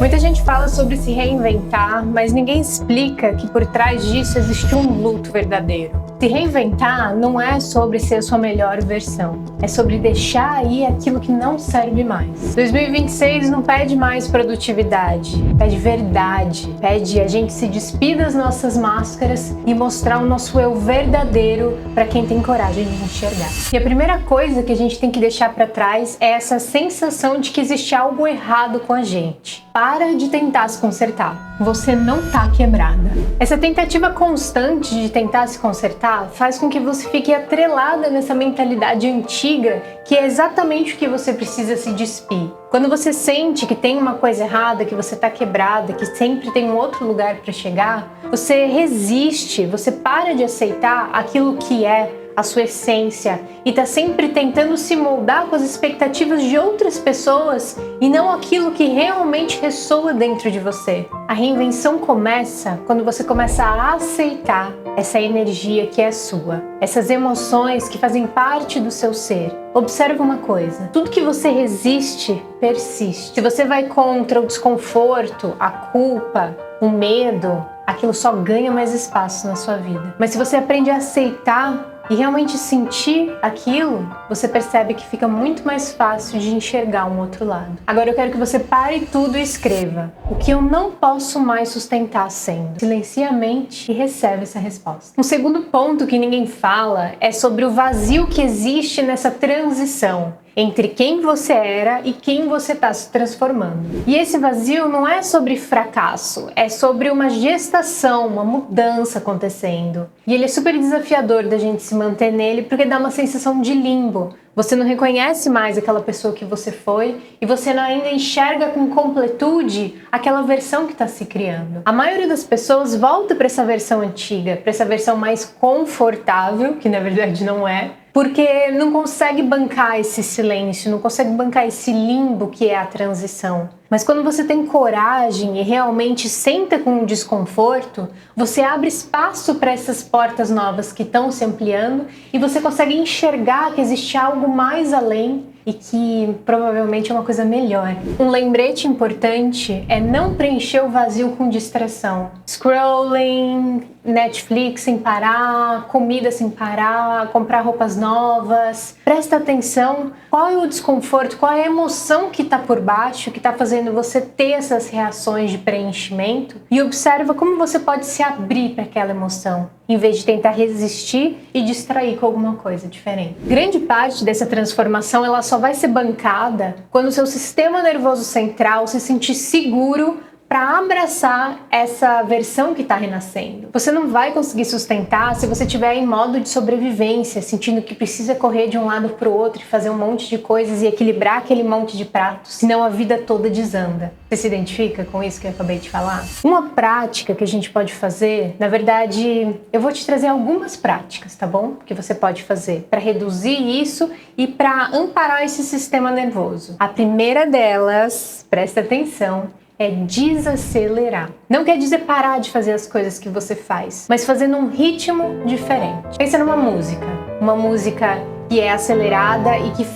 Muita gente fala sobre se reinventar, mas ninguém explica que por trás disso existe um luto verdadeiro. Se reinventar não é sobre ser a sua melhor versão, é sobre deixar aí aquilo que não serve mais. 2026 não pede mais produtividade, pede verdade, pede a gente se despir das nossas máscaras e mostrar o nosso eu verdadeiro para quem tem coragem de enxergar. E a primeira coisa que a gente tem que deixar para trás é essa sensação de que existe algo errado com a gente. Para de tentar se consertar. Você não tá quebrada. Essa tentativa constante de tentar se consertar faz com que você fique atrelada nessa mentalidade antiga que é exatamente o que você precisa se despir. Quando você sente que tem uma coisa errada, que você tá quebrada, que sempre tem um outro lugar para chegar, você resiste, você para de aceitar aquilo que é a sua essência e tá sempre tentando se moldar com as expectativas de outras pessoas e não aquilo que realmente ressoa dentro de você. A reinvenção começa quando você começa a aceitar essa energia que é sua, essas emoções que fazem parte do seu ser. Observa uma coisa, tudo que você resiste, persiste. Se você vai contra o desconforto, a culpa, o medo, aquilo só ganha mais espaço na sua vida. Mas se você aprende a aceitar e realmente sentir aquilo, você percebe que fica muito mais fácil de enxergar um outro lado. Agora eu quero que você pare tudo e escreva: o que eu não posso mais sustentar sendo? Silencia a mente e recebe essa resposta. Um segundo ponto que ninguém fala é sobre o vazio que existe nessa transição entre quem você era e quem você está se transformando. E esse vazio não é sobre fracasso, é sobre uma gestação, uma mudança acontecendo. E ele é super desafiador da gente se manter nele porque dá uma sensação de limbo. Você não reconhece mais aquela pessoa que você foi e você não ainda enxerga com completude aquela versão que está se criando. A maioria das pessoas volta para essa versão antiga, para essa versão mais confortável, que na verdade não é, porque não consegue bancar esse silêncio, não consegue bancar esse limbo que é a transição. Mas quando você tem coragem e realmente senta com o desconforto, você abre espaço para essas portas novas que estão se ampliando e você consegue enxergar que existe algo mais além e que provavelmente é uma coisa melhor. Um lembrete importante é não preencher o vazio com distração. Scrolling, Netflix sem parar, comida sem parar, comprar roupas novas. Presta atenção qual é o desconforto, qual é a emoção que está por baixo, que está fazendo você ter essas reações de preenchimento e observa como você pode se abrir para aquela emoção, em vez de tentar resistir e distrair com alguma coisa diferente. Grande parte dessa transformação ela só vai ser bancada quando o seu sistema nervoso central se sentir seguro para abraçar essa versão que está renascendo. Você não vai conseguir sustentar se você estiver em modo de sobrevivência, sentindo que precisa correr de um lado para o outro e fazer um monte de coisas e equilibrar aquele monte de pratos, senão a vida toda desanda. Você se identifica com isso que eu acabei de falar? Uma prática que a gente pode fazer, na verdade, eu vou te trazer algumas práticas, tá bom? Que você pode fazer para reduzir isso e para amparar esse sistema nervoso. A primeira delas, presta atenção, é desacelerar. Não quer dizer parar de fazer as coisas que você faz, mas fazer num ritmo diferente. Pensa numa música. Uma música que é acelerada e que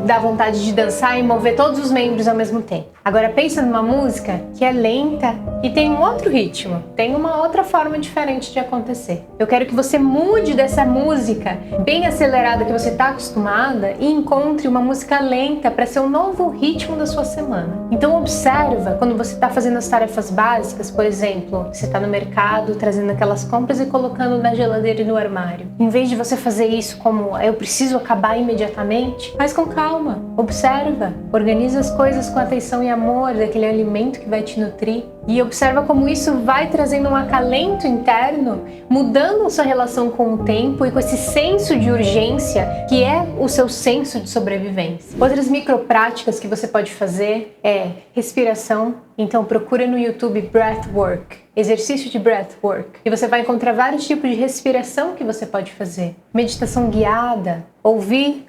dá vontade de dançar e mover todos os membros ao mesmo tempo. Agora pensa numa música que é lenta e tem um outro ritmo, tem uma outra forma diferente de acontecer. Eu quero que você mude dessa música bem acelerada que você está acostumada e encontre uma música lenta para ser um novo ritmo da sua semana. Então observa quando você está fazendo as tarefas básicas, por exemplo, você está no mercado trazendo aquelas compras e colocando na geladeira e no armário. Em vez de você fazer isso como eu preciso acabar imediatamente, faz com calma, observa, organiza as coisas com atenção e amor daquele alimento que vai te nutrir e observa como isso vai trazendo um acalento interno, mudando a sua relação com o tempo e com esse senso de urgência que é o seu senso de sobrevivência. Outras micropráticas que você pode fazer é respiração. Então procura no YouTube Breathwork, exercício de Breathwork, e você vai encontrar vários tipos de respiração que você pode fazer. Meditação guiada, ouvir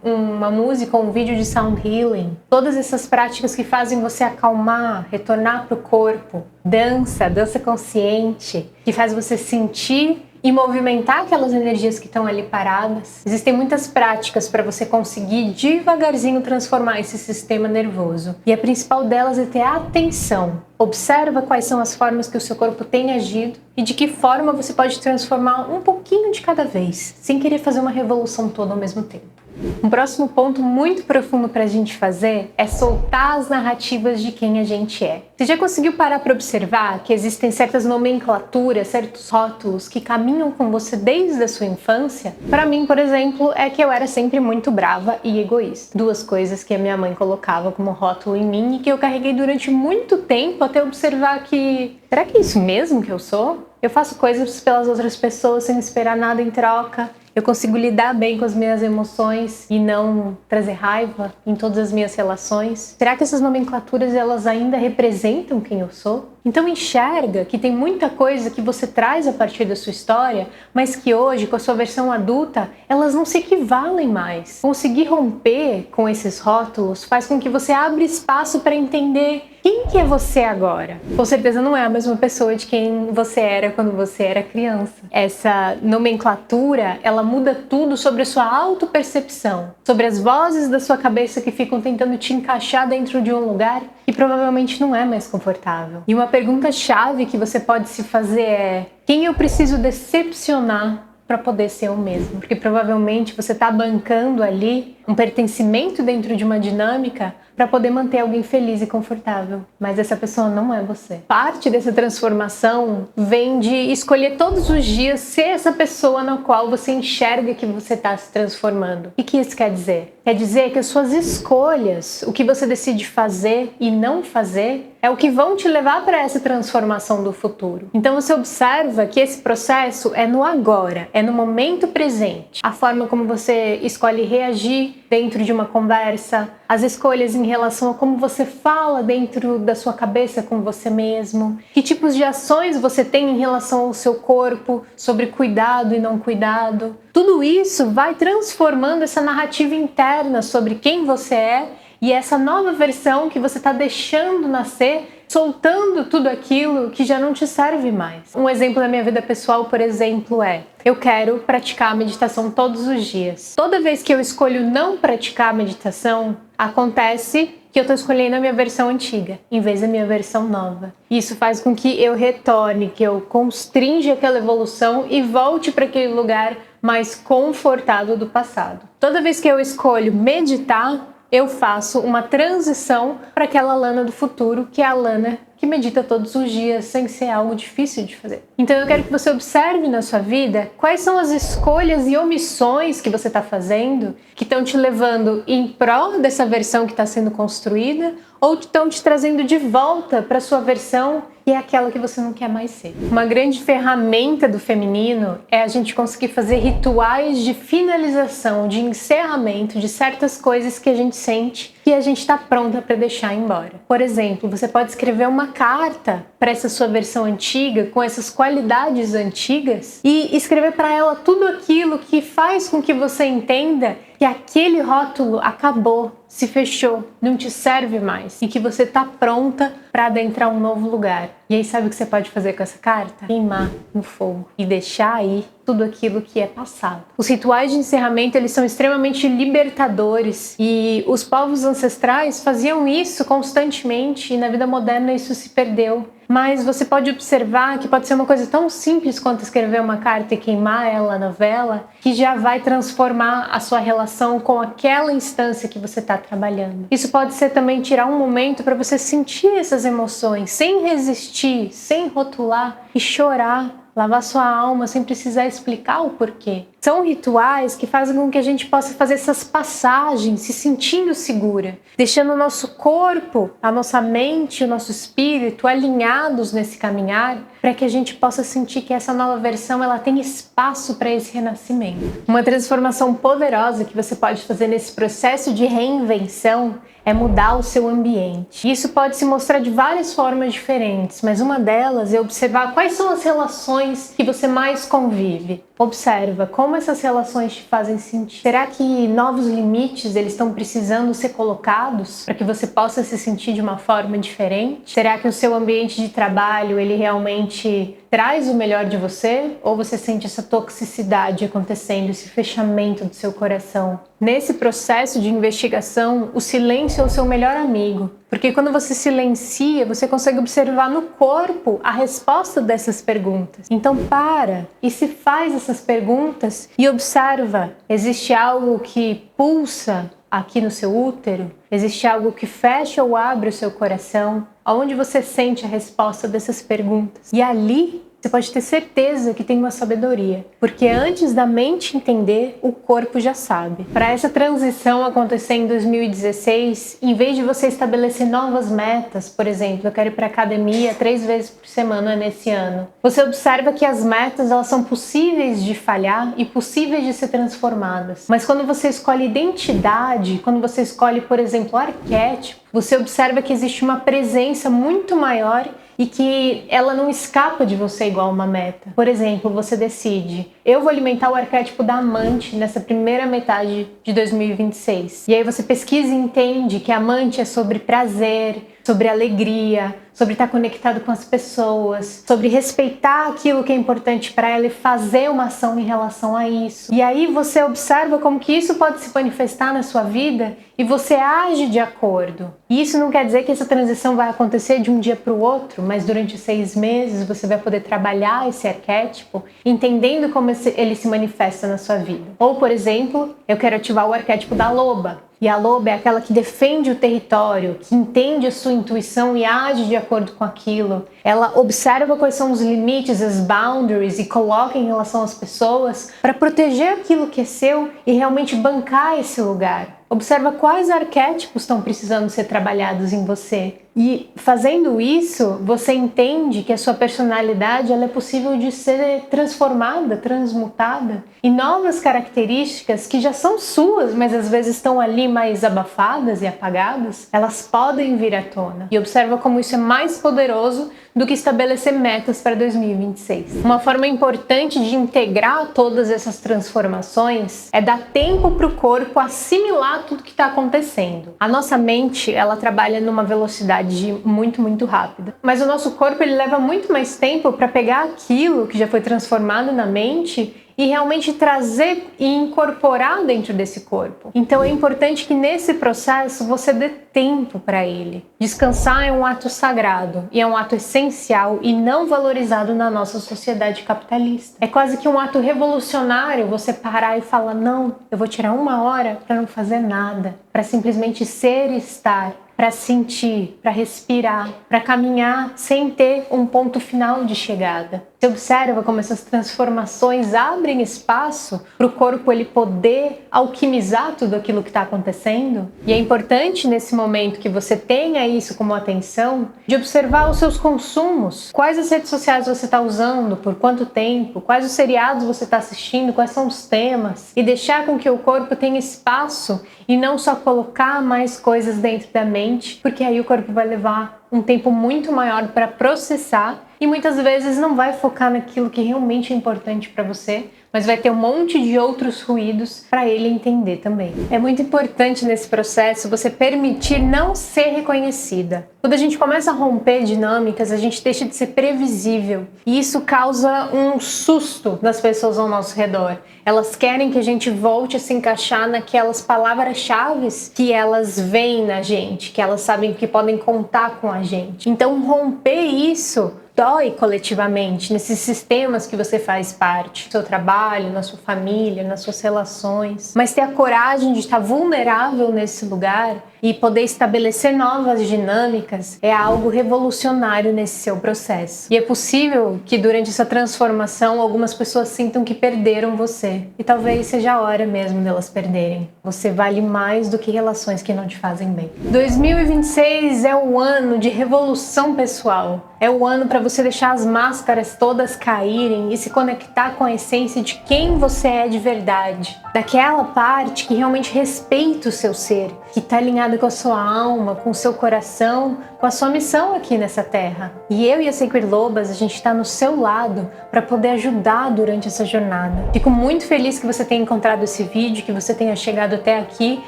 uma música ou um vídeo de sound healing. Todas essas práticas que fazem você acalmar, retornar para o corpo. Dança consciente, que faz você sentir e movimentar aquelas energias que estão ali paradas. Existem muitas práticas para você conseguir devagarzinho transformar esse sistema nervoso. E a principal delas é ter atenção. Observa quais são as formas que o seu corpo tem agido e de que forma você pode transformar um pouquinho de cada vez, sem querer fazer uma revolução toda ao mesmo tempo. Um próximo ponto muito profundo para a gente fazer é soltar as narrativas de quem a gente é. Você já conseguiu parar para observar que existem certas nomenclaturas, certos rótulos que caminham com você desde a sua infância? Para mim, por exemplo, é que eu era sempre muito brava e egoísta. Duas coisas que a minha mãe colocava como rótulo em mim e que eu carreguei durante muito tempo até observar que... será que é isso mesmo que eu sou? Eu faço coisas pelas outras pessoas sem esperar nada em troca. Eu consigo lidar bem com as minhas emoções e não trazer raiva em todas as minhas relações. Será que essas nomenclaturas elas ainda representam quem eu sou? Então enxerga que tem muita coisa que você traz a partir da sua história, mas que hoje, com a sua versão adulta, elas não se equivalem mais. Conseguir romper com esses rótulos faz com que você abra espaço para entender quem que é você agora. Com certeza não é a mesma pessoa de quem você era quando você era criança. Essa nomenclatura, ela muda tudo sobre a sua autopercepção, sobre as vozes da sua cabeça que ficam tentando te encaixar dentro de um lugar que provavelmente não é mais confortável. E uma pergunta-chave que você pode se fazer é: quem eu preciso decepcionar para poder ser eu mesmo? Porque provavelmente você está bancando ali um pertencimento dentro de uma dinâmica para poder manter alguém feliz e confortável. Mas essa pessoa não é você. Parte dessa transformação vem de escolher todos os dias ser essa pessoa na qual você enxerga que você está se transformando. E o que isso quer dizer? Quer dizer que as suas escolhas, o que você decide fazer e não fazer, é o que vão te levar para essa transformação do futuro. Então você observa que esse processo é no agora, é no momento presente. A forma como você escolhe reagir dentro de uma conversa, as escolhas em relação a como você fala dentro da sua cabeça com você mesmo, que tipos de ações você tem em relação ao seu corpo, sobre cuidado e não cuidado. Tudo isso vai transformando essa narrativa interna sobre quem você é e essa nova versão que você está deixando nascer, soltando tudo aquilo que já não te serve mais. Um exemplo da minha vida pessoal, por exemplo, é: eu quero praticar a meditação todos os dias. Toda vez que eu escolho não praticar a meditação, acontece que eu estou escolhendo a minha versão antiga, em vez da minha versão nova. Isso faz com que eu retorne, que eu constrinja aquela evolução e volte para aquele lugar mais confortável do passado. Toda vez que eu escolho meditar, eu faço uma transição para aquela Lana do futuro, que é a Lana que medita todos os dias sem ser algo difícil de fazer. Então eu quero que você observe na sua vida quais são as escolhas e omissões que você está fazendo que estão te levando em prol dessa versão que está sendo construída ou estão te trazendo de volta para a sua versão que é aquela que você não quer mais ser. Uma grande ferramenta do feminino é a gente conseguir fazer rituais de finalização, de encerramento de certas coisas que a gente sente que a gente está pronta para deixar embora. Por exemplo, você pode escrever uma carta para essa sua versão antiga, com essas qualidades antigas, e escrever para ela tudo aquilo que faz com que você entenda que aquele rótulo acabou, se fechou, não te serve mais e que você está pronta para adentrar um novo lugar. E aí sabe o que você pode fazer com essa carta? Queimar no fogo e deixar aí tudo aquilo que é passado. Os rituais de encerramento, eles são extremamente libertadores e os povos ancestrais faziam isso constantemente e na vida moderna isso se perdeu. Mas você pode observar que pode ser uma coisa tão simples quanto escrever uma carta e queimar ela na vela, que já vai transformar a sua relação com aquela instância que você está trabalhando. Isso pode ser também tirar um momento para você sentir essas emoções, sem resistir, sem rotular e chorar. Lavar sua alma sem precisar explicar o porquê. São rituais que fazem com que a gente possa fazer essas passagens se sentindo segura, deixando o nosso corpo, a nossa mente, o nosso espírito alinhados nesse caminhar, para que a gente possa sentir que essa nova versão ela tem espaço para esse renascimento. Uma transformação poderosa que você pode fazer nesse processo de reinvenção é mudar o seu ambiente. Isso pode se mostrar de várias formas diferentes, mas uma delas é observar quais são as relações que você mais convive. Observa como essas relações te fazem sentir. Será que novos limites eles estão precisando ser colocados para que você possa se sentir de uma forma diferente? Será que o seu ambiente de trabalho ele realmente traz o melhor de você ou você sente essa toxicidade acontecendo, esse fechamento do seu coração? Nesse processo de investigação, o silêncio é o seu melhor amigo, porque quando você silencia, você consegue observar no corpo a resposta dessas perguntas. Então para e se faz essas perguntas e observa. Existe algo que pulsa aqui no seu útero? Existe algo que fecha ou abre o seu coração? Aonde você sente a resposta dessas perguntas? E ali você pode ter certeza que tem uma sabedoria, porque antes da mente entender, o corpo já sabe. Para essa transição acontecer em 2016, em vez de você estabelecer novas metas, por exemplo, eu quero ir para a academia 3 vezes por semana nesse ano, você observa que as metas elas são possíveis de falhar e possíveis de ser transformadas. Mas quando você escolhe identidade, quando você escolhe, por exemplo, arquétipo, você observa que existe uma presença muito maior e que ela não escapa de você igual uma meta. Por exemplo, você decide, eu vou alimentar o arquétipo da amante nessa primeira metade de 2026. E aí você pesquisa e entende que amante é sobre prazer, sobre alegria, sobre estar conectado com as pessoas, sobre respeitar aquilo que é importante para ela e fazer uma ação em relação a isso. E aí você observa como que isso pode se manifestar na sua vida e você age de acordo. E isso não quer dizer que essa transição vai acontecer de um dia para o outro, mas durante 6 meses você vai poder trabalhar esse arquétipo, entendendo como ele se manifesta na sua vida. Ou, por exemplo, eu quero ativar o arquétipo da loba. E a loba é aquela que defende o território, que entende a sua intuição e age de acordo com aquilo. Ela observa quais são os limites, as boundaries e coloca em relação às pessoas para proteger aquilo que é seu e realmente bancar esse lugar. Observa quais arquétipos estão precisando ser trabalhados em você. E fazendo isso, você entende que a sua personalidade ela é possível de ser transformada, transmutada. E novas características que já são suas, mas às vezes estão ali mais abafadas e apagadas, elas podem vir à tona. E observa como isso é mais poderoso do que estabelecer metas para 2026. Uma forma importante de integrar todas essas transformações é dar tempo para o corpo assimilar tudo que está acontecendo. A nossa mente, ela trabalha numa velocidade muito rápida. Mas o nosso corpo, ele leva muito mais tempo para pegar aquilo que já foi transformado na mente e realmente trazer e incorporar dentro desse corpo. Então é importante que nesse processo você dê tempo para ele. Descansar é um ato sagrado e é um ato essencial e não valorizado na nossa sociedade capitalista. É quase que um ato revolucionário você parar e falar: não, eu vou tirar 1 hora para não fazer nada, para simplesmente ser e estar, para sentir, para respirar, para caminhar sem ter um ponto final de chegada. Você observa como essas transformações abrem espaço para o corpo ele poder alquimizar tudo aquilo que está acontecendo? E é importante nesse momento que você tenha isso como atenção, de observar os seus consumos. Quais as redes sociais você está usando, por quanto tempo, quais os seriados você está assistindo, quais são os temas, e deixar com que o corpo tenha espaço e não só colocar mais coisas dentro da mente, porque aí o corpo vai levar um tempo muito maior para processar e muitas vezes não vai focar naquilo que realmente é importante para você, mas vai ter um monte de outros ruídos para ele entender também. É muito importante nesse processo você permitir não ser reconhecida. Quando a gente começa a romper dinâmicas, a gente deixa de ser previsível e isso causa um susto nas pessoas ao nosso redor. Elas querem que a gente volte a se encaixar naquelas palavras-chave que elas veem na gente, que elas sabem que podem contar com a gente. Então romper isso dói coletivamente nesses sistemas que você faz parte, no seu trabalho, na sua família, nas suas relações. Mas ter a coragem de estar vulnerável nesse lugar e poder estabelecer novas dinâmicas é algo revolucionário nesse seu processo. E é possível que durante essa transformação algumas pessoas sintam que perderam você. E talvez seja a hora mesmo delas perderem. Você vale mais do que relações que não te fazem bem. 2026 é o ano de revolução pessoal. É o ano para você deixar as máscaras todas caírem e se conectar com a essência de quem você é de verdade. Daquela parte que realmente respeita o seu ser, que está alinhada com a sua alma, com o seu coração, com a sua missão aqui nessa terra. E eu e a Sacred Lobas, a gente está no seu lado para poder ajudar durante essa jornada. Fico muito feliz que você tenha encontrado esse vídeo, que você tenha chegado até aqui,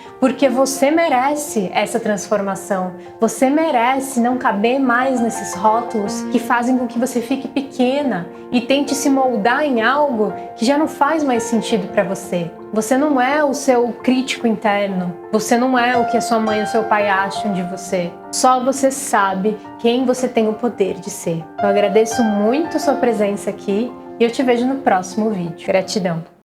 porque você merece essa transformação. Você merece não caber mais nesses rótulos impulsos que fazem com que você fique pequena e tente se moldar em algo que já não faz mais sentido para você. Você não é o seu crítico interno, você não é o que a sua mãe ou seu pai acham de você. Só você sabe quem você tem o poder de ser. Eu agradeço muito a sua presença aqui e eu te vejo no próximo vídeo. Gratidão!